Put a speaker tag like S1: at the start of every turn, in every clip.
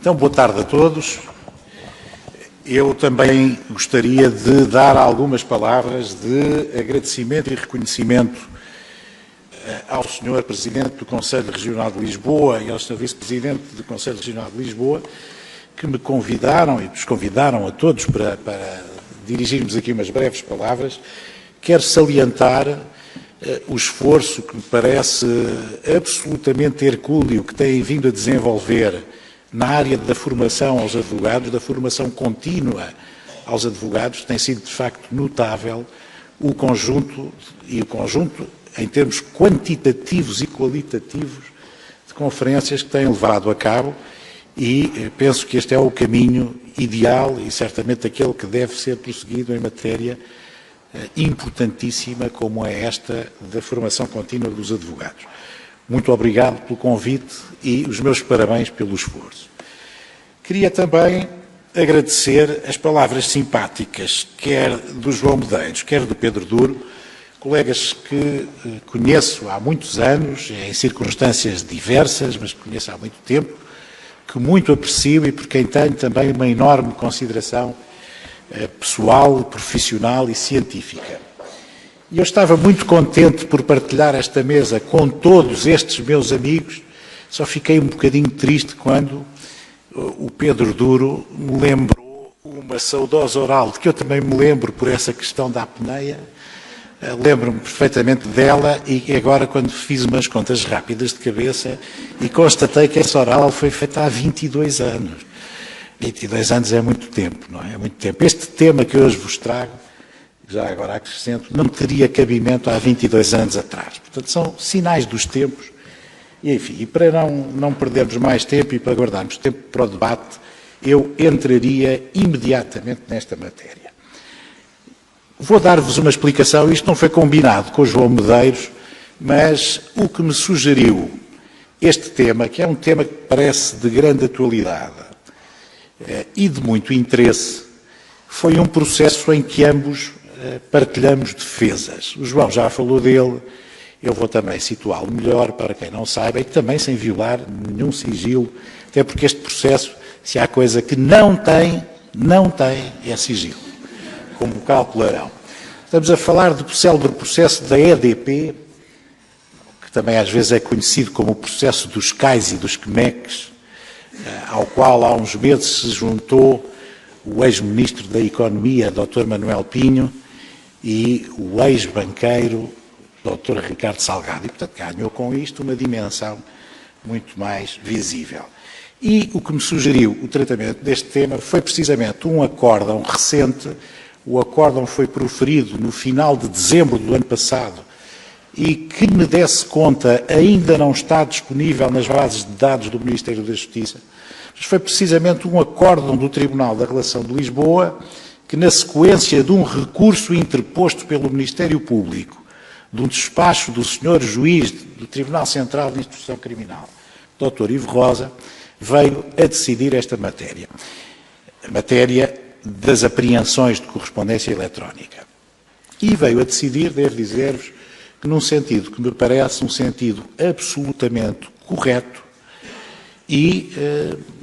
S1: Então, boa tarde a todos. Eu também gostaria de dar algumas palavras de agradecimento e reconhecimento ao Sr. Presidente do Conselho Regional de Lisboa e ao Sr. Vice-Presidente do Conselho Regional de Lisboa, que me convidaram e nos convidaram a todos para dirigirmos aqui umas breves palavras. Quero salientar o esforço que me parece absolutamente hercúleo que têm vindo a desenvolver na área da formação aos advogados, da formação contínua aos advogados. Tem sido, de facto, notável o conjunto em termos quantitativos e qualitativos de conferências que têm levado a cabo, e penso que este é o caminho ideal e certamente aquele que deve ser prosseguido em matéria importantíssima como é esta da formação contínua dos advogados. Muito obrigado pelo convite e os meus parabéns pelo esforço. Queria também agradecer as palavras simpáticas, quer do João Medeiros, quer do Pedro Duro, colegas que conheço há muitos anos, em circunstâncias diversas, mas conheço há muito tempo, que muito aprecio e por quem tenho também uma enorme consideração pessoal, profissional e científica. E eu estava muito contente por partilhar esta mesa com todos estes meus amigos, só fiquei um bocadinho triste quando o Pedro Duro me lembrou uma saudosa oral, de que eu também me lembro por essa questão da apneia, lembro-me perfeitamente dela, e agora quando fiz umas contas rápidas de cabeça e constatei que essa oral foi feita há 22 anos. 22 anos é muito tempo, não é? É muito tempo. Este tema que hoje vos trago, já agora acrescento, não teria cabimento há 22 anos atrás. Portanto, são sinais dos tempos. E, enfim, e para não perdermos mais tempo e para guardarmos tempo para o debate, eu entraria imediatamente nesta matéria. Vou dar-vos uma explicação. Isto não foi combinado com o João Medeiros, mas o que me sugeriu este tema, que é um tema que parece de grande atualidade e de muito interesse, foi um processo em que ambos partilhamos defesas. O João já falou dele, eu vou também situá-lo melhor para quem não saiba, e também sem violar nenhum sigilo, até porque este processo, se há coisa que não tem, é sigilo, como calcularão. Estamos a falar do célebre processo da EDP, que também às vezes é conhecido como o processo dos CAIs e dos CMECs, ao qual há uns meses se juntou o ex-ministro da Economia, Dr. Manuel Pinho, e o ex-banqueiro, Dr. Ricardo Salgado. E, portanto, ganhou com isto uma dimensão muito mais visível. E o que me sugeriu o tratamento deste tema foi precisamente um acórdão recente. O acórdão foi proferido no final de dezembro do ano passado e, que me desse conta, ainda não está disponível nas bases de dados do Ministério da Justiça. Mas foi precisamente um acórdão do Tribunal da Relação de Lisboa que, na sequência de um recurso interposto pelo Ministério Público, de um despacho do Sr. Juiz do Tribunal Central de Instrução Criminal, Dr. Ivo Rosa, veio a decidir esta matéria. A matéria das apreensões de correspondência eletrónica. E veio a decidir, devo dizer-vos, que num sentido que me parece um sentido absolutamente correto e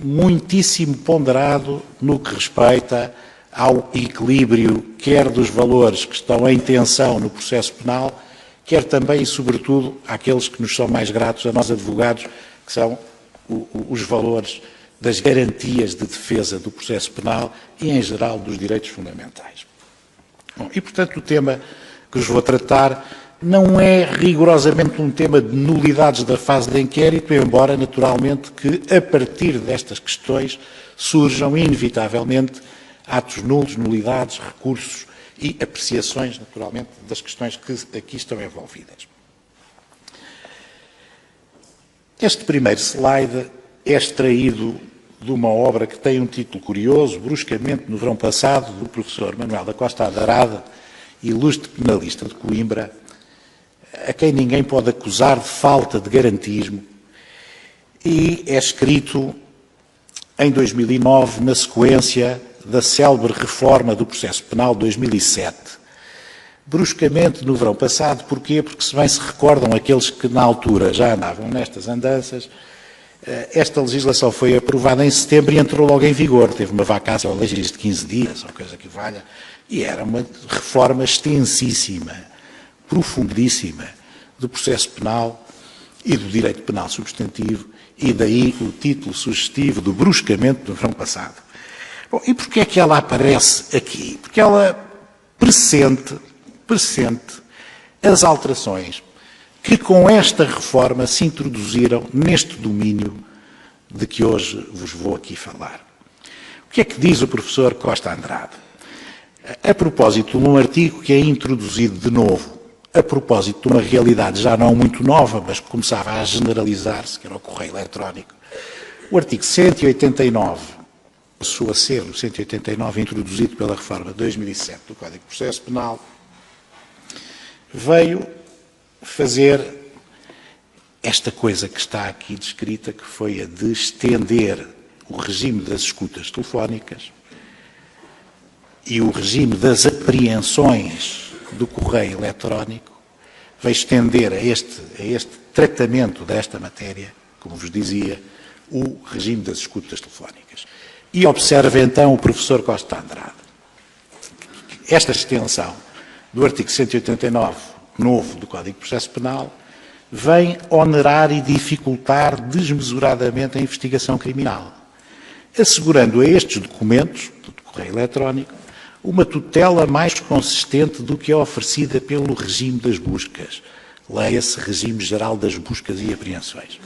S1: muitíssimo ponderado no que respeita ao equilíbrio, quer dos valores que estão em tensão no processo penal, quer também e sobretudo àqueles que nos são mais gratos a nós advogados, que são os valores das garantias de defesa do processo penal e, em geral, dos direitos fundamentais. Bom, e, portanto, o tema que vos vou tratar não é rigorosamente um tema de nulidades da fase de inquérito, embora, naturalmente, que a partir destas questões surjam, inevitavelmente, atos nulos, nulidades, recursos e apreciações, naturalmente, das questões que aqui estão envolvidas. Este primeiro slide é extraído de uma obra que tem um título curioso, Bruscamente no verão passado, do professor Manuel da Costa Adarada, ilustre penalista de Coimbra, a quem ninguém pode acusar de falta de garantismo, e é escrito em 2009, na sequência da célebre reforma do processo penal de 2007. Bruscamente no verão passado, porquê? Porque, se bem se recordam aqueles que na altura já andavam nestas andanças, Esta legislação foi aprovada em setembro e entrou logo em vigor. Teve uma vacância legis de 15 dias, ou coisa que valha, e era uma reforma extensíssima, profundíssima, do processo penal e do direito penal substantivo, e daí o título sugestivo do bruscamente do verão passado. Bom, e porquê é que ela aparece aqui? Porque ela pressente as alterações que com esta reforma se introduziram neste domínio de que hoje vos vou aqui falar. O que é que diz o professor Costa Andrade? A propósito de um artigo que é introduzido de novo, a propósito de uma realidade já não muito nova, mas que começava a generalizar-se, que era o correio eletrónico. O artigo 189, passou a ser o 189 introduzido pela reforma de 2007 do Código de Processo Penal, veio fazer esta coisa que está aqui descrita, que foi a de estender o regime das escutas telefónicas e o regime das apreensões do correio eletrónico, veio estender a este tratamento desta matéria, como vos dizia, o regime das escutas telefónicas. E observa então o professor Costa Andrade. Esta extensão do artigo 189, novo do Código de Processo Penal, vem onerar e dificultar desmesuradamente a investigação criminal, assegurando a estes documentos, do correio eletrónico, uma tutela mais consistente do que a oferecida pelo regime das buscas. Leia-se Regime Geral das Buscas e Apreensões.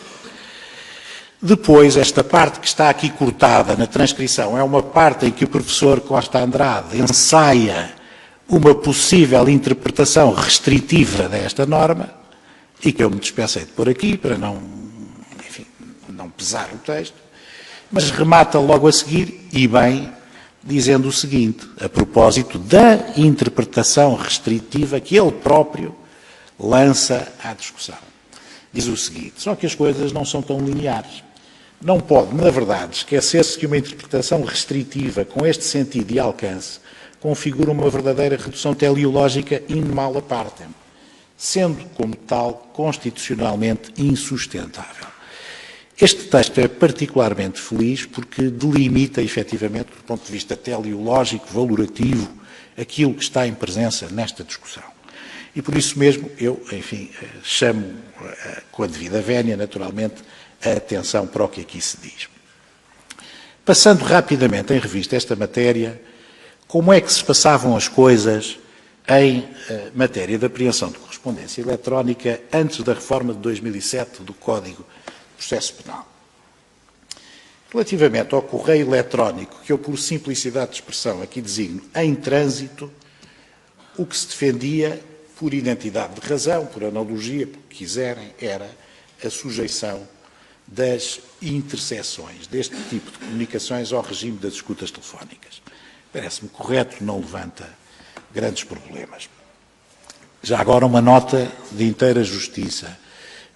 S1: Depois, esta parte que está aqui cortada na transcrição é uma parte em que o professor Costa Andrade ensaia uma possível interpretação restritiva desta norma, e que eu me dispensei de pôr aqui para não pesar o texto, mas remata logo a seguir, e bem, dizendo o seguinte, a propósito da interpretação restritiva que ele próprio lança à discussão. Diz o seguinte, só que as coisas não são tão lineares. Não pode, na verdade, esquecer-se que uma interpretação restritiva com este sentido e alcance configura uma verdadeira redução teleológica in mala partem, sendo, como tal, constitucionalmente insustentável. Este texto é particularmente feliz porque delimita, efetivamente, do ponto de vista teleológico, valorativo, aquilo que está em presença nesta discussão. E por isso mesmo eu, chamo, com a devida vénia, naturalmente, a atenção para o que aqui se diz. Passando rapidamente em revista esta matéria, como é que se passavam as coisas em matéria de apreensão de correspondência eletrónica antes da reforma de 2007 do Código de Processo Penal? Relativamente ao correio eletrónico, que eu, por simplicidade de expressão, aqui designo em trânsito, o que se defendia, por identidade de razão, por analogia, por que quiserem, era a sujeição das interseções deste tipo de comunicações ao regime das escutas telefónicas. Parece-me correto, não levanta grandes problemas. Já agora uma nota de inteira justiça.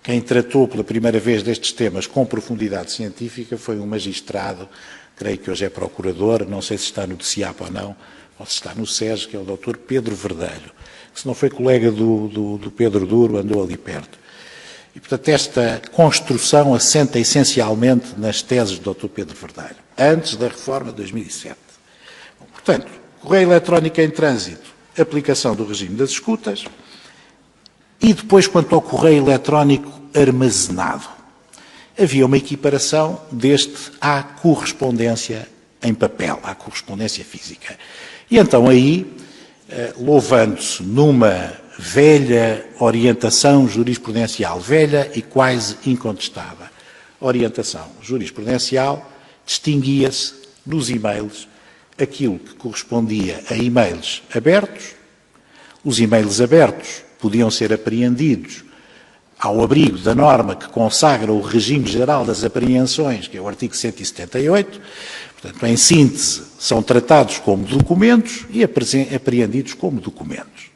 S1: Quem tratou pela primeira vez destes temas com profundidade científica foi um magistrado, creio que hoje é procurador, não sei se está no DCIAP ou não, ou se está no SES, que é o Dr. Pedro Verdelho, que se não foi colega do Pedro Duro, andou ali perto. E, portanto, esta construção assenta essencialmente nas teses do Dr. Pedro Verdelho, antes da reforma de 2007. Bom, portanto, correio eletrónico em trânsito, aplicação do regime das escutas, e depois, quanto ao correio eletrónico armazenado, havia uma equiparação deste à correspondência em papel, à correspondência física. E então aí, louvando-se numa velha orientação jurisprudencial, velha e quase incontestável orientação jurisprudencial, distinguia-se nos e-mails aquilo que correspondia a e-mails abertos. Os e-mails abertos podiam ser apreendidos ao abrigo da norma que consagra o regime geral das apreensões, que é o artigo 178, portanto, em síntese, são tratados como documentos e apreendidos como documentos.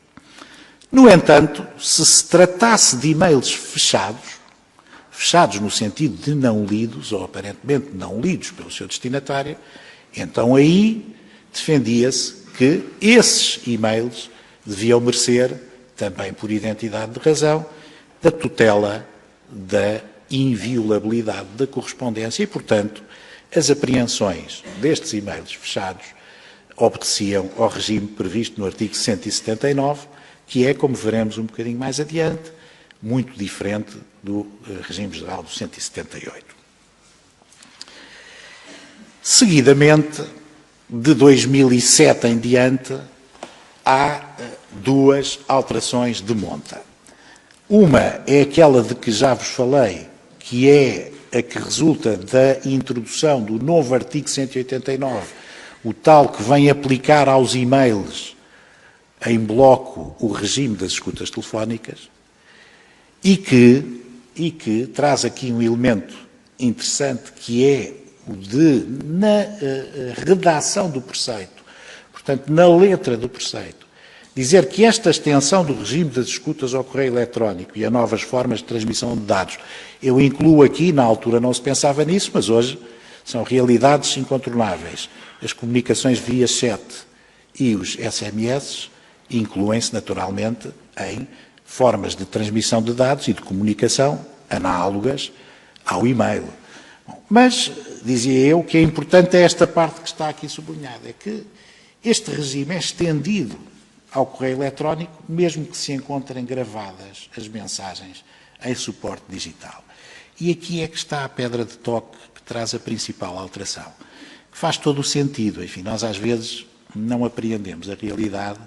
S1: No entanto, se tratasse de e-mails fechados no sentido de não lidos, ou aparentemente não lidos pelo seu destinatário, então aí defendia-se que esses e-mails deviam merecer, também por identidade de razão, da tutela da inviolabilidade da correspondência e, portanto, as apreensões destes e-mails fechados obedeciam ao regime previsto no artigo 179, que é, como veremos um bocadinho mais adiante, muito diferente do regime geral do 178. Seguidamente, de 2007 em diante, há duas alterações de monta. Uma é aquela de que já vos falei, que é a que resulta da introdução do novo artigo 189, o tal que vem aplicar aos e-mails em bloco o regime das escutas telefónicas e que traz aqui um elemento interessante que é o de, na redação do preceito, portanto, na letra do preceito, dizer que esta extensão do regime das escutas ao correio eletrónico e a novas formas de transmissão de dados, eu incluo aqui, na altura não se pensava nisso, mas hoje são realidades incontornáveis. As comunicações via chat e os SMS incluem-se naturalmente em formas de transmissão de dados e de comunicação análogas ao e-mail. Mas, dizia eu, que é importante é esta parte que está aqui sublinhada, é que este regime é estendido ao correio eletrónico, mesmo que se encontrem gravadas as mensagens em suporte digital. E aqui é que está a pedra de toque que traz a principal alteração, que faz todo o sentido. Enfim, nós às vezes não apreendemos a realidade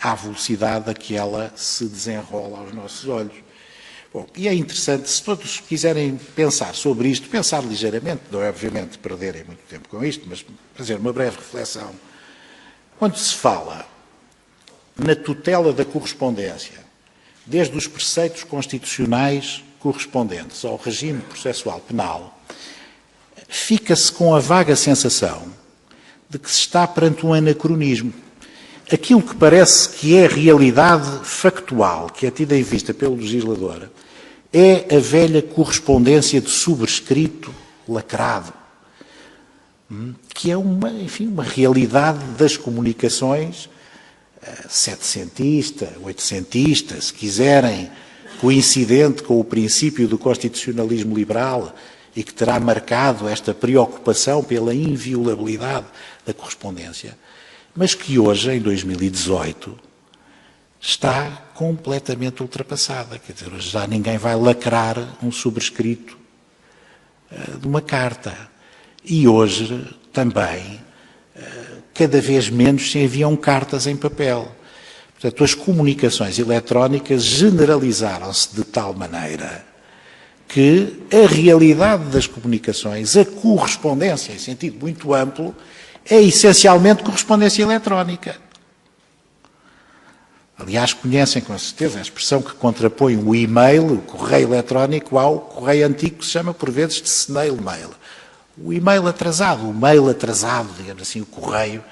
S1: à velocidade a que ela se desenrola aos nossos olhos. Bom, e é interessante, se todos quiserem pensar sobre isto, pensar ligeiramente, não é obviamente perderem muito tempo com isto, mas fazer uma breve reflexão. Quando se fala na tutela da correspondência, desde os preceitos constitucionais correspondentes ao regime processual penal, fica-se com a vaga sensação de que se está perante um anacronismo. Aquilo que parece que é realidade factual, que é tida em vista pelo legislador, é a velha correspondência de subscrito lacrado, que é uma realidade das comunicações setecentista, oitocentista, se quiserem, coincidente com o princípio do constitucionalismo liberal e que terá marcado esta preocupação pela inviolabilidade da correspondência, mas que hoje, em 2018, está completamente ultrapassada. Quer dizer, hoje já ninguém vai lacrar um subscrito de uma carta. E hoje também cada vez menos se enviam cartas em papel. Portanto, as comunicações eletrónicas generalizaram-se de tal maneira que a realidade das comunicações, a correspondência, em sentido muito amplo, é essencialmente correspondência eletrónica. Aliás, conhecem com certeza a expressão que contrapõe o e-mail, o correio eletrónico, ao correio antigo que se chama por vezes de snail mail. O e-mail atrasado, o mail atrasado, digamos assim, o correio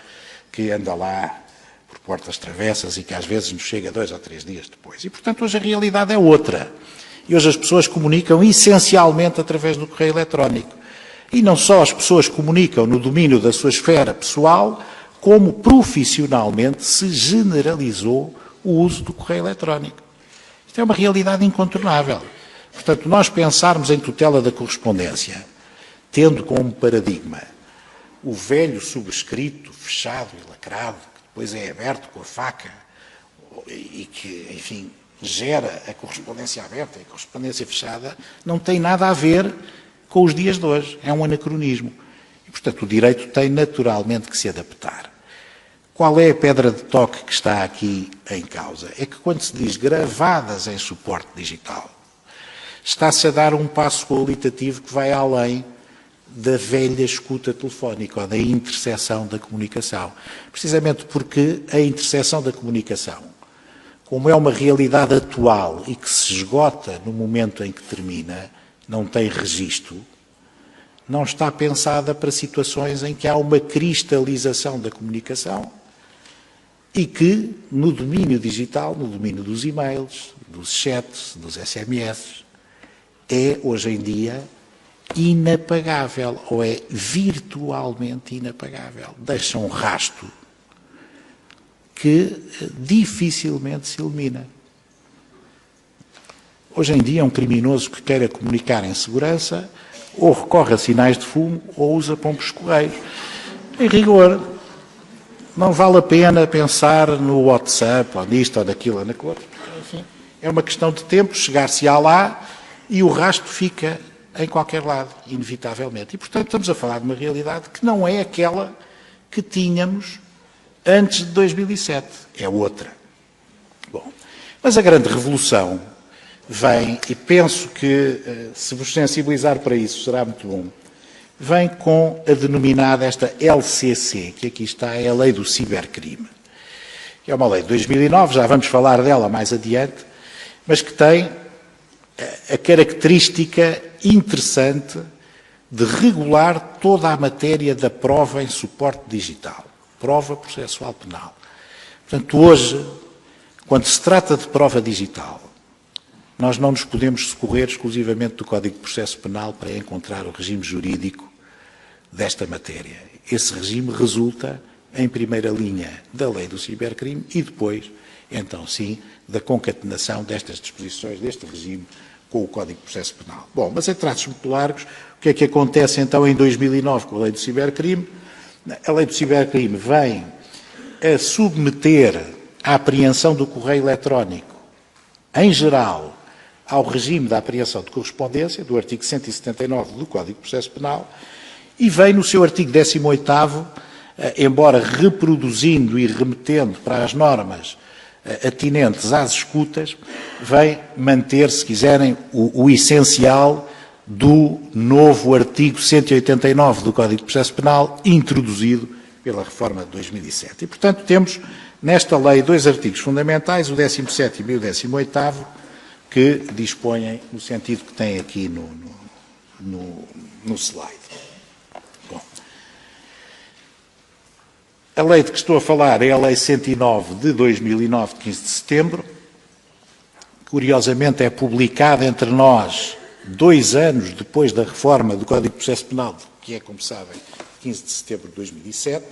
S1: que anda lá por portas travessas e que às vezes nos chega 2 ou 3 dias depois. E, portanto, hoje a realidade é outra. E hoje as pessoas comunicam essencialmente através do correio eletrónico. E não só as pessoas comunicam no domínio da sua esfera pessoal, como profissionalmente se generalizou o uso do correio eletrónico. Isto é uma realidade incontornável. Portanto, nós pensarmos em tutela da correspondência, tendo como paradigma o velho subscrito, fechado e lacrado, que depois é aberto com a faca e que, enfim, gera a correspondência aberta e a correspondência fechada, não tem nada a ver com os dias de hoje. É um anacronismo. E, portanto, o direito tem naturalmente que se adaptar. Qual é a pedra de toque que está aqui em causa? É que quando se diz gravadas em suporte digital, está-se a dar um passo qualitativo que vai além da velha escuta telefónica ou da interseção da comunicação. Precisamente porque a interseção da comunicação, como é uma realidade atual e que se esgota no momento em que termina, não tem registro, não está pensada para situações em que há uma cristalização da comunicação e que, no domínio digital, no domínio dos e-mails, dos chats, dos SMS, é, hoje em dia, inapagável, ou é virtualmente inapagável. Deixa um rastro que dificilmente se elimina. Hoje em dia, um criminoso que queira comunicar em segurança ou recorre a sinais de fumo ou usa pompos-correios. Em rigor, não vale a pena pensar no WhatsApp, ou nisto, ou naquilo, ou naquilo outro. Enfim, é uma questão de tempo, chegar-se-á lá e o rastro fica em qualquer lado, inevitavelmente. E, portanto, estamos a falar de uma realidade que não é aquela que tínhamos antes de 2007. É outra. Bom, mas a grande revolução vem, e penso que se vos sensibilizar para isso será muito bom, vem com a denominada esta LCC, que aqui está, é a Lei do Cibercrime. É uma lei de 2009, já vamos falar dela mais adiante, mas que tem a característica interessante de regular toda a matéria da prova em suporte digital, prova processual penal. Portanto, hoje, quando se trata de prova digital, nós não nos podemos socorrer exclusivamente do Código de Processo Penal para encontrar o regime jurídico desta matéria. Esse regime resulta, em primeira linha, da lei do cibercrime e depois, então sim, da concatenação destas disposições, deste regime, com o Código de Processo Penal. Bom, mas em traços muito largos, o que é que acontece então em 2009 com a lei do cibercrime? A lei do cibercrime vem a submeter a apreensão do correio eletrónico, em geral, ao regime da apreensão de correspondência, do artigo 179 do Código de Processo Penal, e vem no seu artigo 18º, embora reproduzindo e remetendo para as normas atinentes às escutas, vem manter, se quiserem, o essencial do novo artigo 189 do Código de Processo Penal, introduzido pela reforma de 2007. E, portanto, temos nesta lei dois artigos fundamentais, o 17º e o 18º, que dispõem no sentido que tem aqui no slide. Bom, a lei de que estou a falar é a Lei 109 de 2009, de 15 de setembro. Curiosamente, é publicada entre nós 2 anos depois da reforma do Código de Processo Penal, que é, como sabem, 15 de setembro de 2007.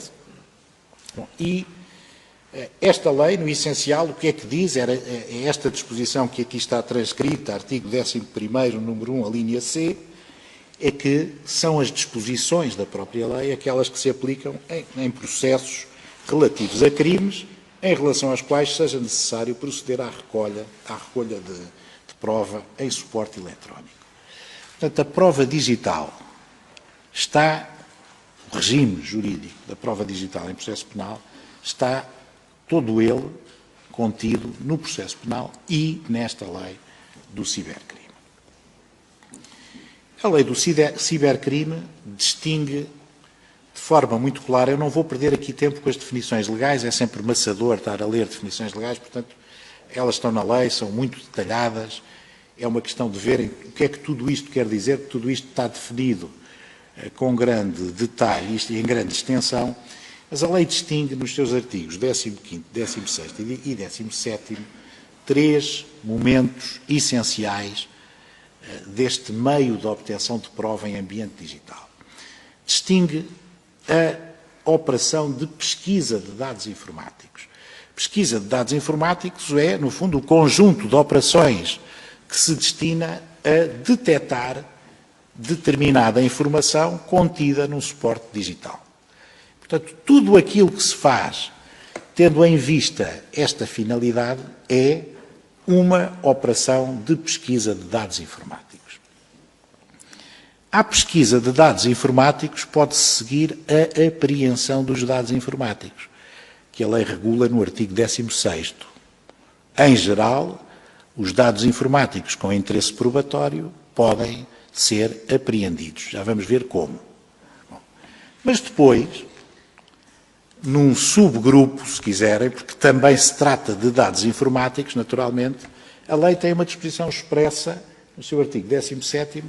S1: Bom, e esta lei, no essencial, o que é que diz? É esta disposição que aqui está transcrita, artigo 11º, número 1, a linha C, é que são as disposições da própria lei aquelas que se aplicam em processos relativos a crimes em relação aos quais seja necessário proceder à recolha de prova em suporte eletrónico. Portanto, a prova digital está, o regime jurídico da prova digital em processo penal está todo ele contido no processo penal e nesta lei do cibercrime. A lei do cibercrime distingue de forma muito clara, eu não vou perder aqui tempo com as definições legais, é sempre maçador estar a ler definições legais, portanto, elas estão na lei, são muito detalhadas, é uma questão de verem o que é que tudo isto quer dizer, que tudo isto está definido com grande detalhe e em grande extensão, mas a lei distingue nos seus artigos 15º, 16º e 17º 3 momentos essenciais deste meio de obtenção de prova em ambiente digital. Distingue a operação de pesquisa de dados informáticos. Pesquisa de dados informáticos é, no fundo, o conjunto de operações que se destina a detectar determinada informação contida num suporte digital. Portanto, tudo aquilo que se faz, tendo em vista esta finalidade, é uma operação de pesquisa de dados informáticos. À pesquisa de dados informáticos pode-se seguir a apreensão dos dados informáticos, que a lei regula no artigo 16º. Em geral, os dados informáticos com interesse probatório podem ser apreendidos. Já vamos ver como. Bom, mas depois, num subgrupo, se quiserem, porque também se trata de dados informáticos, naturalmente, a lei tem uma disposição expressa, no seu artigo 17º,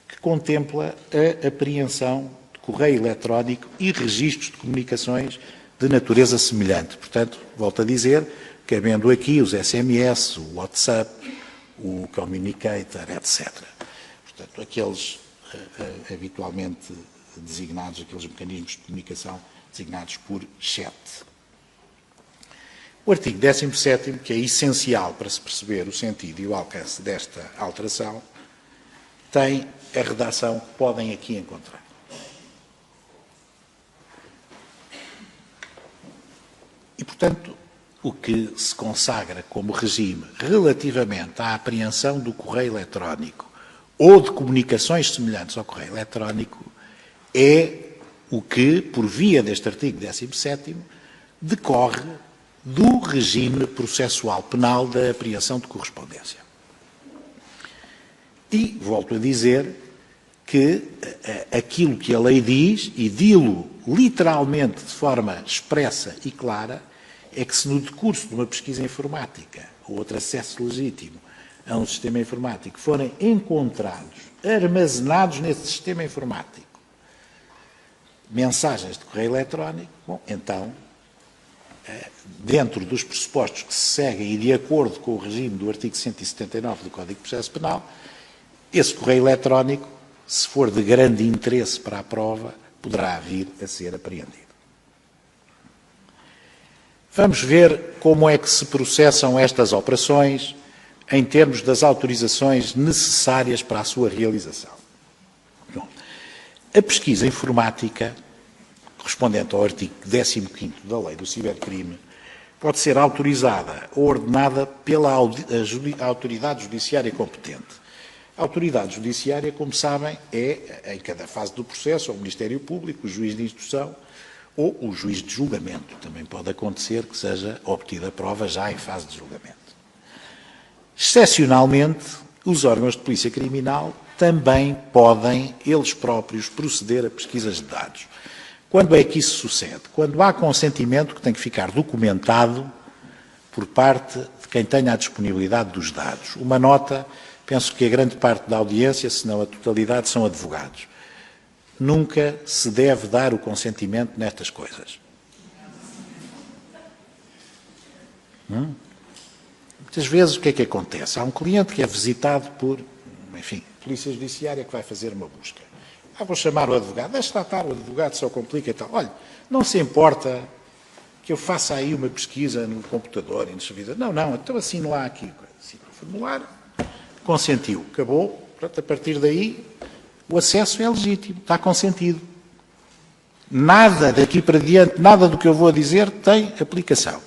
S1: que contempla a apreensão de correio eletrónico e registros de comunicações de natureza semelhante. Portanto, volto a dizer, cabendo aqui os SMS, o WhatsApp, o Communicator, etc. Portanto, aqueles habitualmente designados, aqueles mecanismos de comunicação designados por chat. O artigo 17º, que é essencial para se perceber o sentido e o alcance desta alteração, tem a redação que podem aqui encontrar. E, portanto, o que se consagra como regime relativamente à apreensão do correio eletrónico ou de comunicações semelhantes ao correio eletrónico é o que, por via deste artigo 17º, decorre do regime processual penal da apreensão de correspondência. E volto a dizer que aquilo que a lei diz, e dilo literalmente de forma expressa e clara, é que se no decurso de uma pesquisa informática ou outro acesso legítimo a um sistema informático forem encontrados, armazenados nesse sistema informático, mensagens de correio eletrónico, bom, então, dentro dos pressupostos que se seguem e de acordo com o regime do artigo 179 do Código de Processo Penal, esse correio eletrónico, se for de grande interesse para a prova, poderá vir a ser apreendido. Vamos ver como é que se processam estas operações em termos das autorizações necessárias para a sua realização. Bom, a pesquisa informática, correspondente ao artigo 15º da Lei do Cibercrime, pode ser autorizada ou ordenada pela autoridade judiciária competente. A autoridade judiciária, como sabem, é, em cada fase do processo, o Ministério Público, o juiz de instrução ou o juiz de julgamento. Também pode acontecer que seja obtida a prova já em fase de julgamento. Excepcionalmente, os órgãos de polícia criminal também podem, eles próprios, proceder a pesquisas de dados. Quando é que isso sucede? Quando há consentimento que tem que ficar documentado por parte de quem tenha a disponibilidade dos dados. Uma nota, penso que a grande parte da audiência, se não a totalidade, são advogados. Nunca se deve dar o consentimento nestas coisas. Muitas vezes o que é que acontece? Há um cliente que é visitado por, enfim, polícia judiciária que vai fazer uma busca. Vou chamar o advogado, deixa lá estar, o advogado só complica e tal. Olha, não se importa que eu faça aí uma pesquisa no computador e no servidor. Não, então assino lá aqui. Assino o formulário, consentiu, acabou. Pronto, a partir daí, o acesso é legítimo, está consentido. Nada daqui para diante, nada do que eu vou dizer tem aplicação.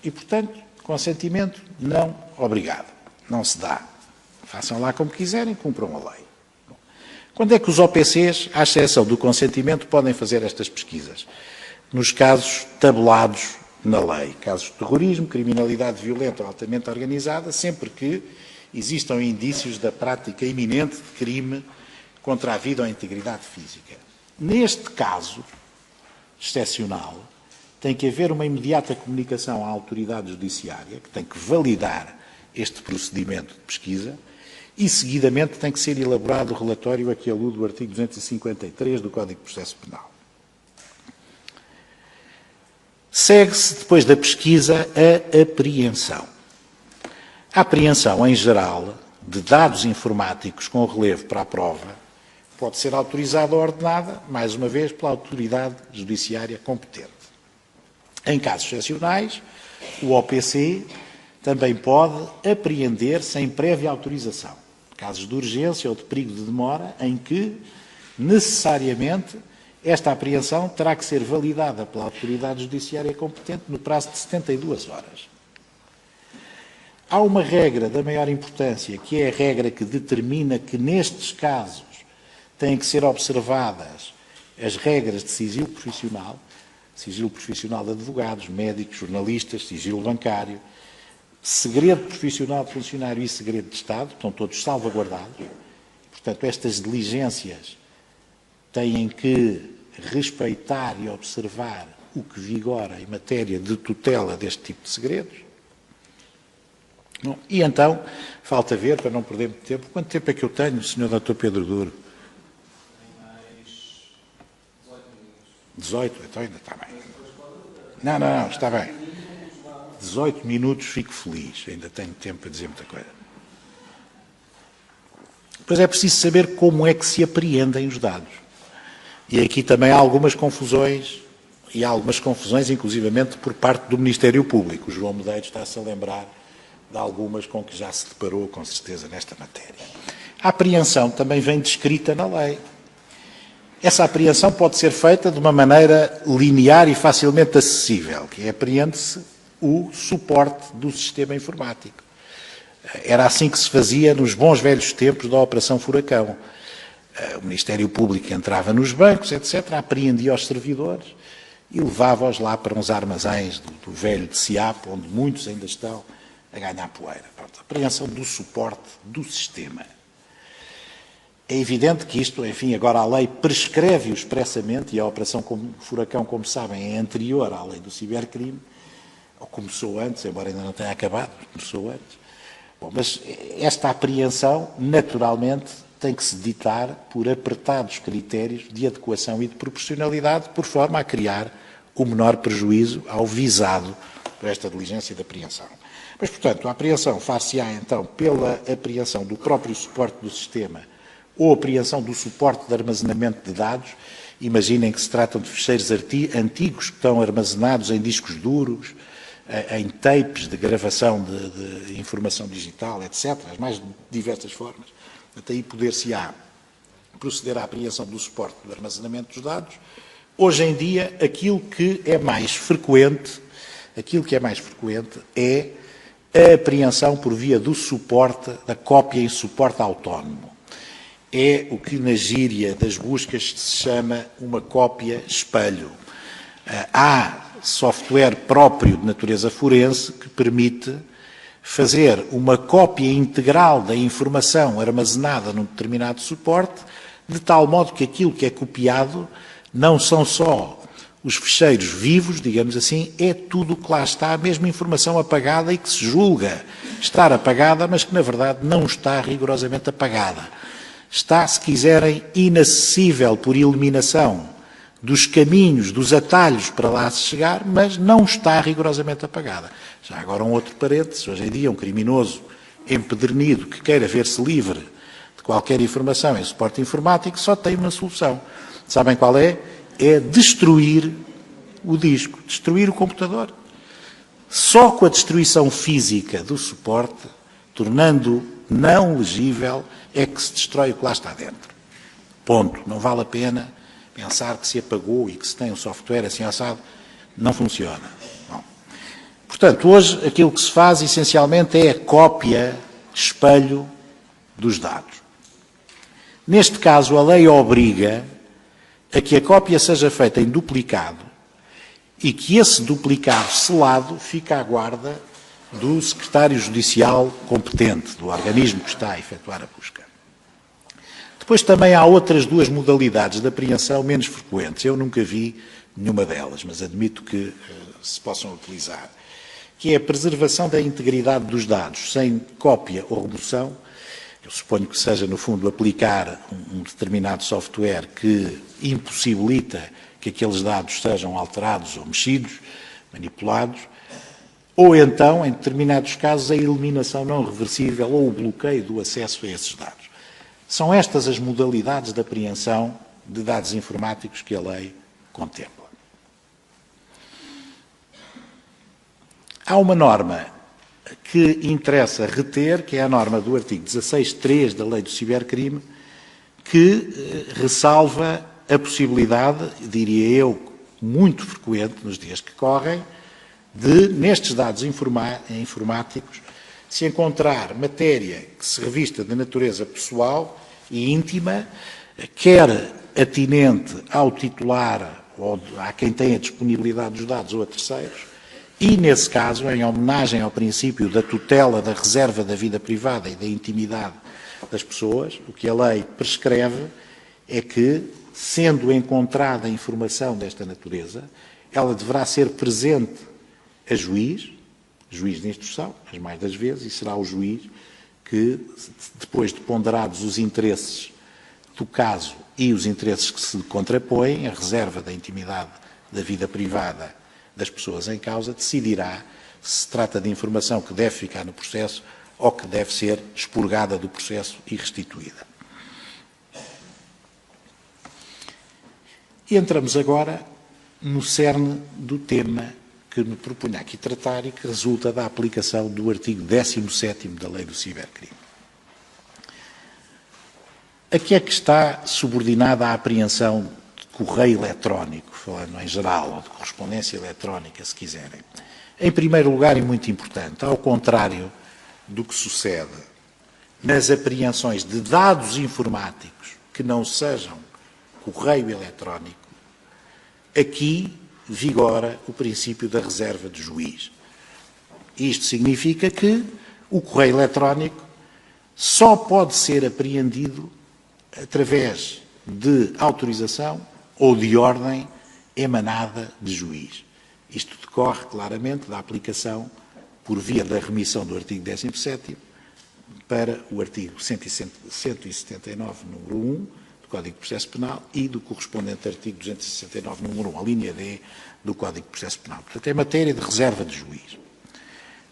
S1: E, portanto, consentimento não obrigado. Não se dá. Façam lá como quiserem, cumpram a lei. Quando é que os OPCs, à exceção do consentimento, podem fazer estas pesquisas? Nos casos tabulados na lei. Casos de terrorismo, criminalidade violenta ou altamente organizada, sempre que existam indícios da prática iminente de crime contra a vida ou a integridade física. Neste caso excepcional, tem que haver uma imediata comunicação à autoridade judiciária, que tem que validar este procedimento de pesquisa, e, seguidamente, tem que ser elaborado o relatório a que alude o artigo 253 do Código de Processo Penal. Segue-se, depois da pesquisa, a apreensão. A apreensão, em geral, de dados informáticos com relevo para a prova, pode ser autorizada ou ordenada, mais uma vez, pela autoridade judiciária competente. Em casos excepcionais, o OPC também pode apreender sem prévia autorização. Casos de urgência ou de perigo de demora, em que, necessariamente, esta apreensão terá que ser validada pela autoridade judiciária competente no prazo de 72 horas. Há uma regra da maior importância, que é a regra que determina que, nestes casos, têm que ser observadas as regras de sigilo profissional de advogados, médicos, jornalistas, sigilo bancário, segredo profissional de funcionário e segredo de Estado, estão todos salvaguardados. Portanto, estas diligências têm que respeitar e observar o que vigora em matéria de tutela deste tipo de segredos. Bom, e então, falta ver, para não perder muito tempo, quanto tempo é que eu tenho, Sr. Dr. Pedro Duro? 18, então ainda está bem. Não, está bem. 18 minutos, fico feliz. Ainda tenho tempo para dizer muita coisa. Depois é preciso saber como é que se apreendem os dados. E aqui também há algumas confusões e há algumas confusões, inclusivamente por parte do Ministério Público. O João Medeiros está-se a lembrar de algumas com que já se deparou, com certeza, nesta matéria. A apreensão também vem descrita na lei. Essa apreensão pode ser feita de uma maneira linear e facilmente acessível, que é apreende-se o suporte do sistema informático. Era assim que se fazia nos bons velhos tempos da Operação Furacão. O Ministério Público entrava nos bancos, etc., apreendia os servidores e levava-os lá para uns armazéns do velho de SIAP, onde muitos ainda estão a ganhar poeira. Pronto, a apreensão do suporte do sistema. É evidente que isto, enfim, agora a lei prescreve-o expressamente, e a Operação Furacão, como sabem, é anterior à lei do cibercrime, ou começou antes, embora ainda não tenha acabado, começou antes. Bom, mas esta apreensão, naturalmente, tem que se ditar por apertados critérios de adequação e de proporcionalidade, por forma a criar o menor prejuízo ao visado por esta diligência de apreensão. Mas, portanto, a apreensão far-se-á, então, pela apreensão do próprio suporte do sistema ou apreensão do suporte de armazenamento de dados. Imaginem que se tratam de ficheiros antigos que estão armazenados em discos duros, em tapes de gravação de informação digital, etc., as mais diversas formas. Até aí poder-se-á proceder à apreensão do suporte do armazenamento dos dados. Hoje em dia, aquilo que é mais frequente é a apreensão por via do suporte, da cópia em suporte autónomo. É o que na gíria das buscas se chama uma cópia espelho. Há software próprio de natureza forense que permite fazer uma cópia integral da informação armazenada num determinado suporte, de tal modo que aquilo que é copiado não são só os ficheiros vivos, digamos assim, é tudo o que lá está, a mesma informação apagada e que se julga estar apagada, mas que na verdade não está rigorosamente apagada. Está, se quiserem, inacessível por eliminação dos caminhos, dos atalhos para lá se chegar, mas não está rigorosamente apagada. Já agora um outro parênteses, hoje em dia um criminoso empedernido que queira ver-se livre de qualquer informação em suporte informático só tem uma solução. Sabem qual é? É destruir o disco, destruir o computador. Só com a destruição física do suporte, tornando-o não legível, é que se destrói o que lá está dentro. Ponto. Não vale a pena pensar que se apagou e que se tem um software assim assado. Não funciona. Bom. Portanto, hoje aquilo que se faz essencialmente é a cópia espelho dos dados. Neste caso, a lei obriga a que a cópia seja feita em duplicado e que esse duplicado selado fique à guarda do secretário judicial competente, do organismo que está a efetuar a busca. Depois também há outras duas modalidades de apreensão menos frequentes. Eu nunca vi nenhuma delas, mas admito que se possam utilizar, que é a preservação da integridade dos dados, sem cópia ou remoção. Eu suponho que seja, no fundo, aplicar um determinado software que impossibilita que aqueles dados sejam alterados ou mexidos, manipulados, ou então, em determinados casos, a eliminação não reversível ou o bloqueio do acesso a esses dados. São estas as modalidades de apreensão de dados informáticos que a lei contempla. Há uma norma que interessa reter, que é a norma do artigo 16.3 da Lei do Cibercrime, que ressalva a possibilidade, diria eu, muito frequente nos dias que correm, de, nestes dados informáticos, se encontrar matéria que se revista de natureza pessoal e íntima, quer atinente ao titular ou a quem tem a disponibilidade dos dados ou a terceiros, e, nesse caso, em homenagem ao princípio da tutela da reserva da vida privada e da intimidade das pessoas, o que a lei prescreve é que, sendo encontrada informação desta natureza, ela deverá ser presente a juiz de instrução, as mais das vezes, e será o juiz que, depois de ponderados os interesses do caso e os interesses que se contrapõem, a reserva da intimidade da vida privada das pessoas em causa, decidirá se se trata de informação que deve ficar no processo ou que deve ser expurgada do processo e restituída. E entramos agora no cerne do tema que me proponho aqui tratar e que resulta da aplicação do artigo 17º da Lei do Cibercrime. A que é que está subordinada a apreensão de correio eletrónico, falando em geral, ou de correspondência eletrónica, se quiserem? Em primeiro lugar, e muito importante, ao contrário do que sucede nas apreensões de dados informáticos que não sejam correio eletrónico, aqui vigora o princípio da reserva de juiz. Isto significa que o correio eletrónico só pode ser apreendido através de autorização ou de ordem emanada de juiz. Isto decorre claramente da aplicação por via da remissão do artigo 17º para o artigo 179, número 1, do Código de Processo Penal e do correspondente artigo 269, número 1, a linha D do Código de Processo Penal. Portanto, é matéria de reserva de juiz.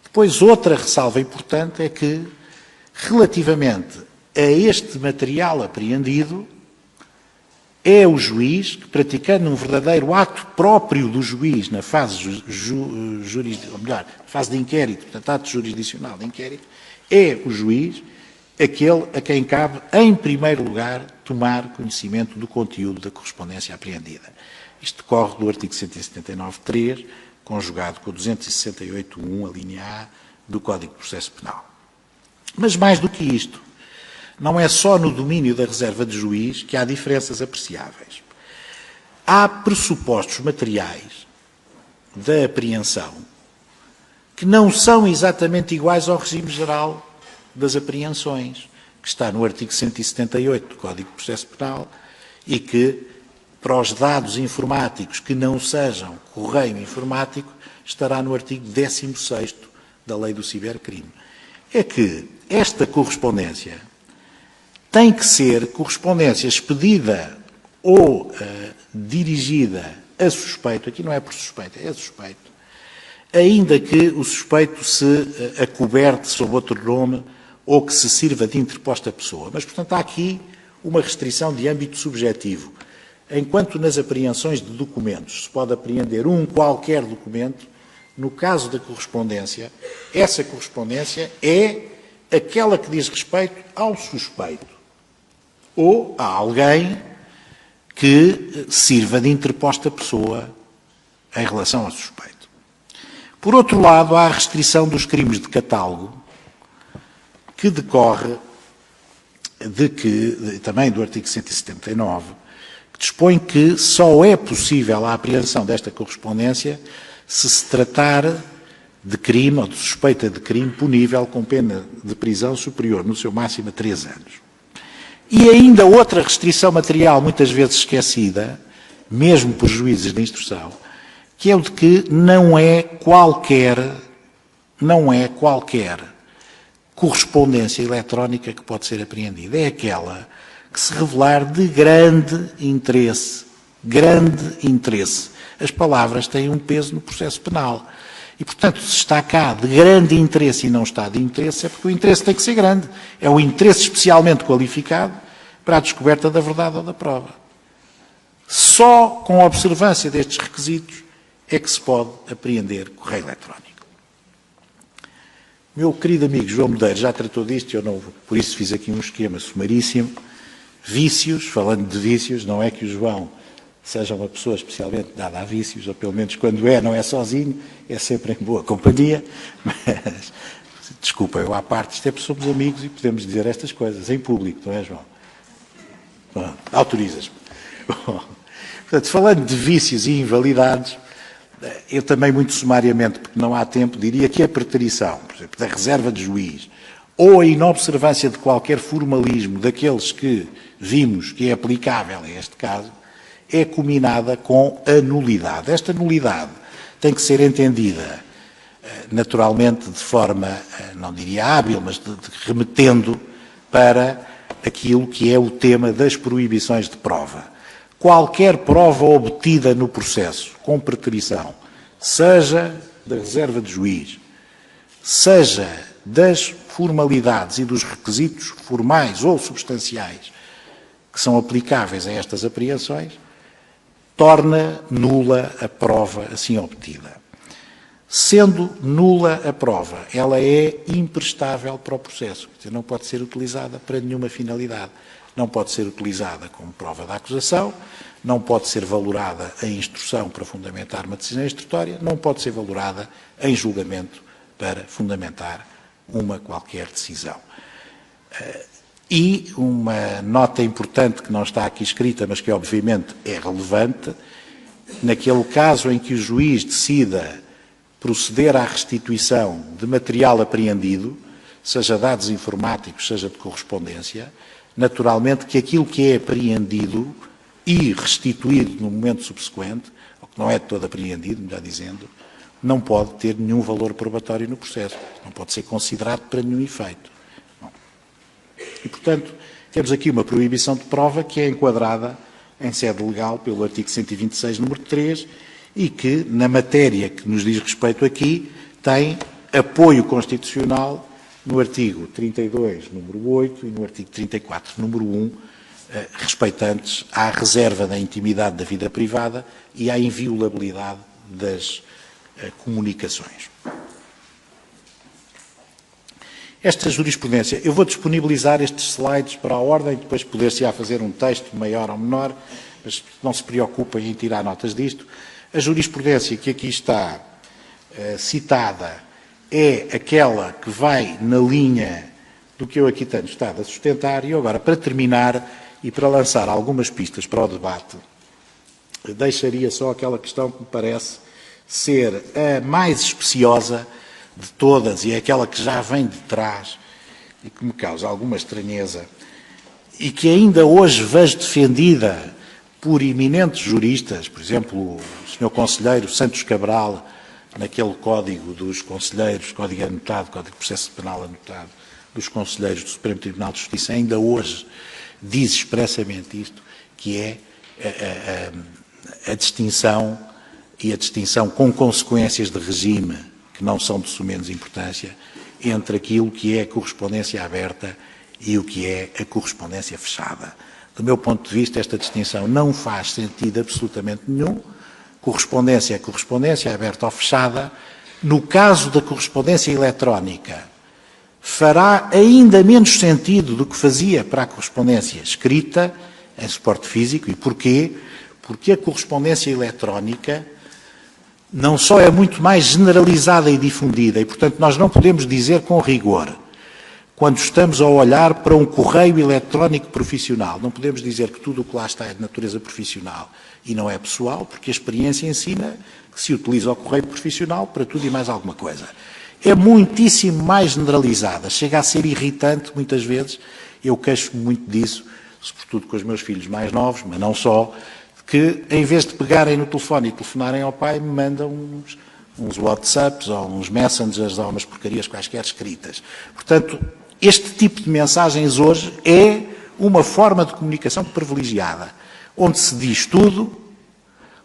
S1: Depois, outra ressalva importante é que, relativamente a este material apreendido, é o juiz que, praticando um verdadeiro ato próprio do juiz na fase fase de inquérito, portanto, ato jurisdicional de inquérito, é o juiz aquele a quem cabe, em primeiro lugar, tomar conhecimento do conteúdo da correspondência apreendida. Isto decorre do artigo 179.3, conjugado com o 268.1, a linha A, do Código de Processo Penal. Mas mais do que isto, não é só no domínio da reserva de juiz que há diferenças apreciáveis. Há pressupostos materiais da apreensão que não são exatamente iguais ao regime geral das apreensões, que está no artigo 178 do Código de Processo Penal e que, para os dados informáticos que não sejam correio informático, estará no artigo 16º da Lei do Cibercrime. É que esta correspondência tem que ser correspondência expedida ou dirigida a suspeito, aqui não é por suspeito, é a suspeito, ainda que o suspeito se acoberte sob outro nome ou que se sirva de interposta pessoa. Mas, portanto, há aqui uma restrição de âmbito subjetivo. Enquanto nas apreensões de documentos se pode apreender um qualquer documento, no caso da correspondência, essa correspondência é aquela que diz respeito ao suspeito ou a alguém que sirva de interposta pessoa em relação ao suspeito. Por outro lado, há a restrição dos crimes de catálogo, que decorre também do artigo 179, que dispõe que só é possível a apreensão desta correspondência se tratar de crime ou de suspeita de crime punível com pena de prisão superior, no seu máximo, a 3 anos. E ainda outra restrição material, muitas vezes esquecida, mesmo por juízes de instrução, que é o de que não é qualquer correspondência eletrónica que pode ser apreendida. É aquela que se revelar de grande interesse. Grande interesse. As palavras têm um peso no processo penal. E, portanto, se está cá de grande interesse e não está de interesse, é porque o interesse tem que ser grande. É o interesse especialmente qualificado para a descoberta da verdade ou da prova. Só com a observância destes requisitos é que se pode apreender correio eletrónico. Meu querido amigo João Medeiros já tratou disto, eu não, por isso fiz aqui um esquema sumaríssimo. Vícios, falando de vícios, não é que o João seja uma pessoa especialmente dada a vícios, ou pelo menos quando não é sozinho, é sempre em boa companhia, mas, desculpa, eu à parte, isto é porque somos amigos e podemos dizer estas coisas em público, não é, João? Bom, autorizas-me. Portanto, falando de vícios e invalidades, eu também muito sumariamente, porque não há tempo, diria que a preterição, por exemplo, da reserva de juiz, ou a inobservância de qualquer formalismo daqueles que vimos que é aplicável a este caso, é combinada com a nulidade. Esta nulidade tem que ser entendida, naturalmente, de forma, não diria hábil, mas remetendo para aquilo que é o tema das proibições de prova. Qualquer prova obtida no processo com preterição, seja da reserva de juiz, seja das formalidades e dos requisitos formais ou substanciais que são aplicáveis a estas apreensões, torna nula a prova assim obtida. Sendo nula a prova, ela é imprestável para o processo, quer dizer, não pode ser utilizada para nenhuma finalidade. Não pode ser utilizada como prova da acusação, não pode ser valorada em instrução para fundamentar uma decisão instrutória, não pode ser valorada em julgamento para fundamentar uma qualquer decisão. E uma nota importante que não está aqui escrita, mas que obviamente é relevante, naquele caso em que o juiz decida proceder à restituição de material apreendido, seja dados informáticos, seja de correspondência, naturalmente que aquilo que é apreendido e restituído no momento subsequente, ou que não é de todo apreendido, melhor dizendo, não pode ter nenhum valor probatório no processo, não pode ser considerado para nenhum efeito. Bom. E, portanto, temos aqui uma proibição de prova que é enquadrada em sede legal pelo artigo 126, número 3, e que, na matéria que nos diz respeito aqui, tem apoio constitucional no artigo 32, número 8, e no artigo 34, número 1, respeitantes à reserva da intimidade da vida privada e à inviolabilidade das comunicações. Esta jurisprudência, eu vou disponibilizar estes slides para a ordem, depois poder-se-á fazer um texto maior ou menor, mas não se preocupem em tirar notas disto. A jurisprudência que aqui está citada é aquela que vai na linha do que eu aqui tenho estado a sustentar. E agora, para terminar e para lançar algumas pistas para o debate, deixaria só aquela questão que me parece ser a mais especiosa de todas e é aquela que já vem de trás e que me causa alguma estranheza e que ainda hoje vejo defendida por eminentes juristas, por exemplo, o Sr. Conselheiro Santos Cabral, naquele Código dos Conselheiros, Código anotado, Código de Processo Penal anotado, dos Conselheiros do Supremo Tribunal de Justiça, ainda hoje diz expressamente isto, que é a distinção e a distinção com consequências de regime, que não são de sumenos importância, entre aquilo que é a correspondência aberta e o que é a correspondência fechada. Do meu ponto de vista, esta distinção não faz sentido absolutamente nenhum. Correspondência é correspondência, aberta ou fechada. No caso da correspondência eletrónica, fará ainda menos sentido do que fazia para a correspondência escrita, em suporte físico. E porquê? Porque a correspondência eletrónica não só é muito mais generalizada e difundida, e, portanto, nós não podemos dizer com rigor, quando estamos a olhar para um correio eletrónico profissional, não podemos dizer que tudo o que lá está é de natureza profissional e não é pessoal, porque a experiência ensina que se utiliza o correio profissional para tudo e mais alguma coisa. É muitíssimo mais generalizada, chega a ser irritante muitas vezes, eu queixo-me muito disso, sobretudo com os meus filhos mais novos, mas não só, que em vez de pegarem no telefone e telefonarem ao pai, me mandam uns WhatsApps ou uns Messengers ou umas porcarias quaisquer escritas. Portanto, este tipo de mensagens hoje é uma forma de comunicação privilegiada, onde se diz tudo,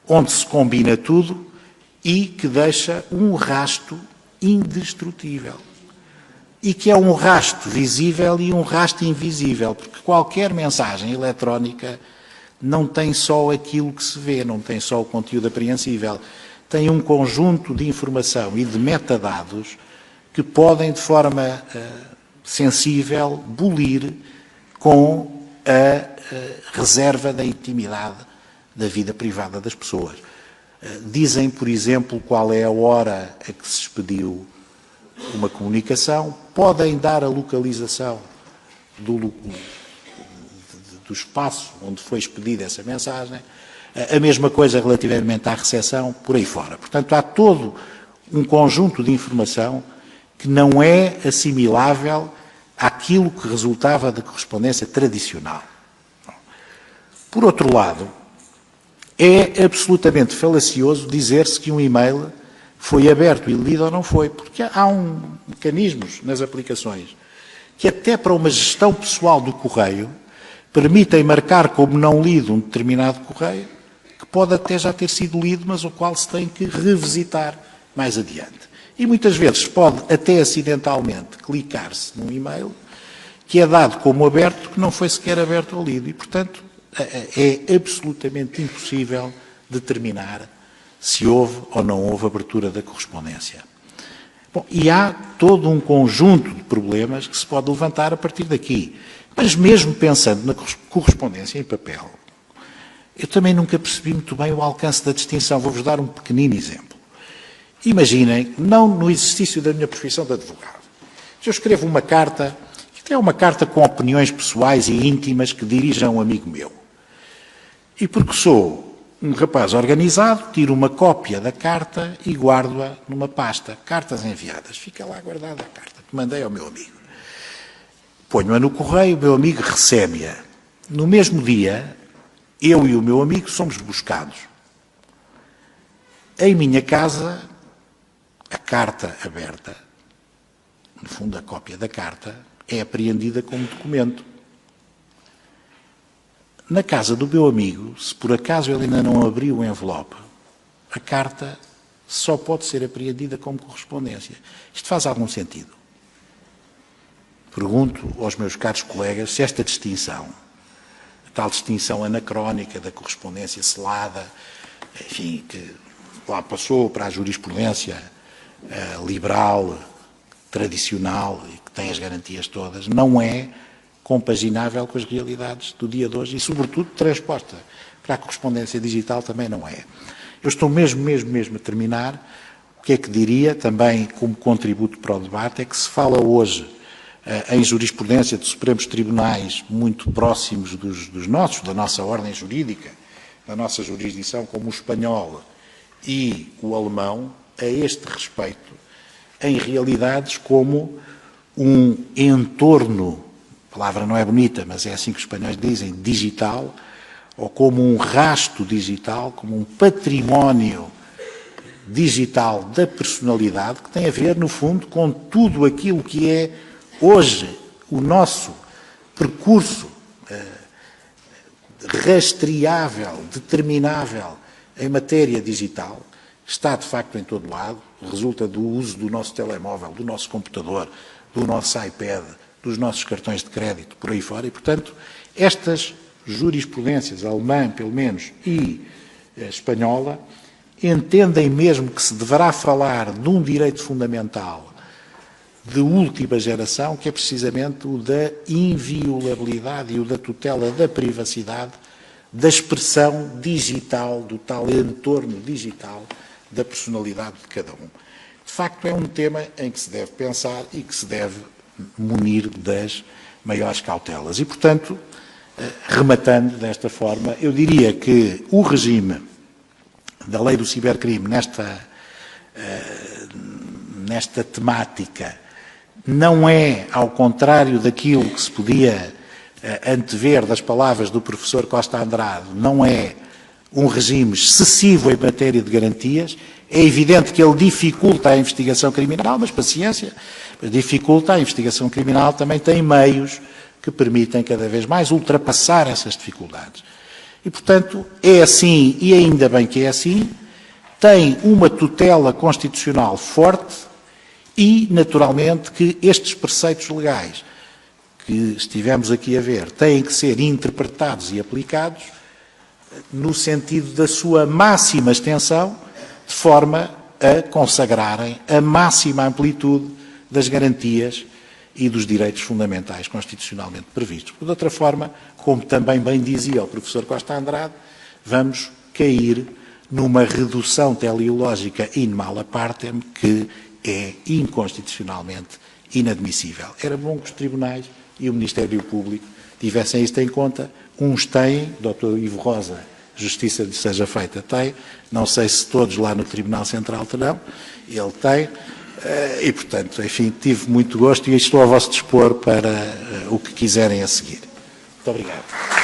S1: onde se combina tudo e que deixa um rasto indestrutível. E que é um rasto visível e um rasto invisível, porque qualquer mensagem eletrónica não tem só aquilo que se vê, não tem só o conteúdo apreensível, tem um conjunto de informação e de metadados que podem, de forma sensível, bulir com a reserva da intimidade da vida privada das pessoas. Dizem, por exemplo, qual é a hora a que se expediu uma comunicação, podem dar a localização do espaço onde foi expedida essa mensagem, a mesma coisa relativamente à recepção, por aí fora. Portanto, há todo um conjunto de informação que não é assimilável àquilo que resultava da correspondência tradicional. Por outro lado, é absolutamente falacioso dizer-se que um e-mail foi aberto e lido ou não foi, porque há mecanismos nas aplicações que até para uma gestão pessoal do correio permitem marcar como não lido um determinado correio, que pode até já ter sido lido, mas o qual se tem que revisitar mais adiante. E muitas vezes pode até acidentalmente clicar-se num e-mail que é dado como aberto, que não foi sequer aberto ou lido. E, portanto, é absolutamente impossível determinar se houve ou não houve abertura da correspondência. Bom, e há todo um conjunto de problemas que se pode levantar a partir daqui. Mas mesmo pensando na correspondência em papel, eu também nunca percebi muito bem o alcance da distinção. Vou-vos dar um pequenino exemplo. Imaginem, não no exercício da minha profissão de advogado. Se eu escrevo uma carta, isto é uma carta com opiniões pessoais e íntimas que dirijo a um amigo meu. E porque sou um rapaz organizado, tiro uma cópia da carta e guardo-a numa pasta. Cartas enviadas. Fica lá guardada a carta que mandei ao meu amigo. Ponho-a no correio, o meu amigo recebe-a. No mesmo dia, eu e o meu amigo somos buscados. Em minha casa, a carta aberta, no fundo a cópia da carta, é apreendida como documento. Na casa do meu amigo, se por acaso ele ainda não abriu o envelope, a carta só pode ser apreendida como correspondência. Isto faz algum sentido? Pergunto aos meus caros colegas se esta distinção, a tal distinção anacrónica da correspondência selada, enfim, que lá passou para a jurisprudência liberal, tradicional e que tem as garantias todas, não é compaginável com as realidades do dia de hoje e, sobretudo, transposta para a correspondência digital também não é. Eu estou mesmo a terminar. O que é que diria, também como contributo para o debate, é que se fala hoje em jurisprudência de Supremos Tribunais muito próximos dos nossos, da nossa ordem jurídica, da nossa jurisdição, como o espanhol e o alemão, a este respeito, em realidades como um entorno, a palavra não é bonita, mas é assim que os espanhóis dizem, digital, ou como um rasto digital, como um património digital da personalidade, que tem a ver, no fundo, com tudo aquilo que é hoje o nosso percurso rastreável, determinável em matéria digital, está de facto em todo lado, resulta do uso do nosso telemóvel, do nosso computador, do nosso iPad, dos nossos cartões de crédito, por aí fora, e, portanto, estas jurisprudências, a alemã, pelo menos, e a espanhola, entendem mesmo que se deverá falar de um direito fundamental de última geração, que é precisamente o da inviolabilidade e o da tutela da privacidade, da expressão digital, do tal entorno digital da personalidade de cada um. De facto, é um tema em que se deve pensar e que se deve munir das maiores cautelas. E, portanto, rematando desta forma, eu diria que o regime da lei do cibercrime nesta temática não é, ao contrário daquilo que se podia antever das palavras do professor Costa Andrade, não é um regime excessivo em matéria de garantias. É evidente que ele dificulta a investigação criminal, mas paciência, dificulta a investigação criminal, também tem meios que permitem cada vez mais ultrapassar essas dificuldades. E, portanto, é assim, e ainda bem que é assim, tem uma tutela constitucional forte e, naturalmente, que estes preceitos legais que estivemos aqui a ver têm que ser interpretados e aplicados no sentido da sua máxima extensão, de forma a consagrarem a máxima amplitude das garantias e dos direitos fundamentais constitucionalmente previstos. De outra forma, como também bem dizia o professor Costa Andrade, vamos cair numa redução teleológica in mala partem que é inconstitucionalmente inadmissível. Era bom que os tribunais e o Ministério Público tivessem isto em conta. Uns têm, Dr. Ivo Rosa, justiça lhe seja feita, tem, não sei se todos lá no Tribunal Central terão, ele tem, e, portanto, enfim, tive muito gosto e estou a vosso dispor para o que quiserem a seguir. Muito obrigado.